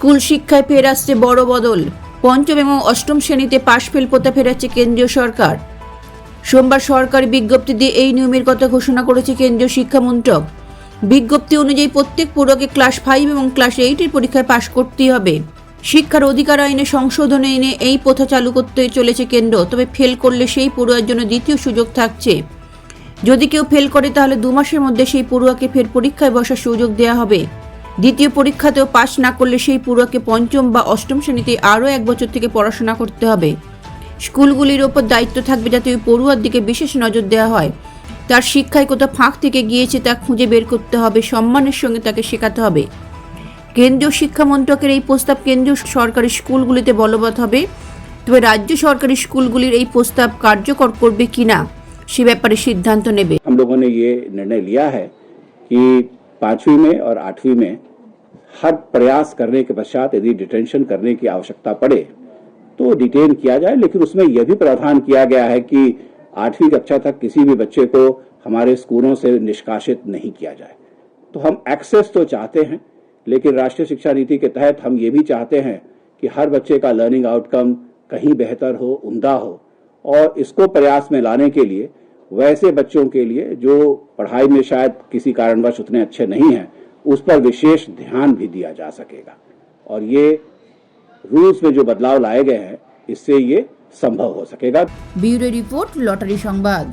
School শিক্ষায় ফের আসছে বড় বদল। পঞ্চম এবং অষ্টম শ্রেণীতে পাশ ফেল প্রথা ফেরাচ্ছে কেন্দ্রীয় সরকার। সোমবার সরকারি বিজ্ঞপ্তি দিয়ে এই নিয়মের কথা ঘোষণা করেছে কেন্দ্রীয় শিক্ষা মন্ত্রক। বিজ্ঞপ্তি অনুযায়ী প্রত্যেক পড়ুয়াকে ক্লাস 5 এবং ক্লাস 8 এর পরীক্ষায় পাশ করতেই হবে। শিক্ষার অধিকার আইনে সংশোধন এনে এই প্রথা চালু করতে চলেছে কেন্দ্র। তবে ফেল করলে সেই পড়ুয়ার জন্য দ্বিতীয় সুযোগ থাকছে। যদি কেউ ফেল করে তাহলে 2 মাসের মধ্যে সেই পড়ুয়াকে ফের পরীক্ষায় বসার সুযোগ দেওয়া হবে। দ্বিতীয় পরীক্ষাতেও পাশ না করলে সেই পড়ুয়াকে পঞ্চম বা অষ্টম শ্রেণীতে আরও 1 বছর থেকে পড়াশোনা করতে হবে। স্কুলগুলির ওপর দায়িত্ব থাকবে যাতে ওই পড়ুয়ার দিকে বিশেষ নজর দেওয়া হয়। তার শিক্ষায় কোথাও ফাঁক থেকে গিয়েছে তা খুঁজে বের করতে হবে, সম্মানের সঙ্গে তাকে শেখাতে হবে। কেন্দ্রীয় শিক্ষা মন্ত্রকের এই প্রস্তাব কেন্দ্রীয় সরকারি স্কুলগুলিতে বলবৎ হবে। তবে রাজ্য সরকারি স্কুলগুলির এই প্রস্তাব কার্যকর করবে কিনা সে ব্যাপারে সিদ্ধান্ত নেবে। हम लोगों ने ये निर्णय लिया है कि 5वीं में और 8वीं में हर प्रयास करने के पश्चात यदि डिटेंशन करने की आवश्यकता पड़े तो डिटेन किया जाए, लेकिन उसमें यह भी प्रावधान किया गया है कि 8वीं कक्षा तक किसी भी बच्चे को हमारे स्कूलों से निष्कासित नहीं किया जाए। तो हम एक्सेस तो चाहते हैं, लेकिन राष्ट्रीय शिक्षा नीति के तहत हम ये भी चाहते हैं कि हर बच्चे का लर्निंग आउटकम कहीं बेहतर हो, उम्दा हो, और इसको प्रयास में लाने के लिए वैसे बच्चों के लिए जो पढ़ाई में शायद किसी कारणवश उतने अच्छे नहीं हैं, उस पर विशेष ध्यान भी दिया जा सकेगा। और ये रूल्स में जो बदलाव लाए गए हैं इससे ये संभव हो सकेगा। ब्यूरो रिपोर्ट, लॉटरी संवाद।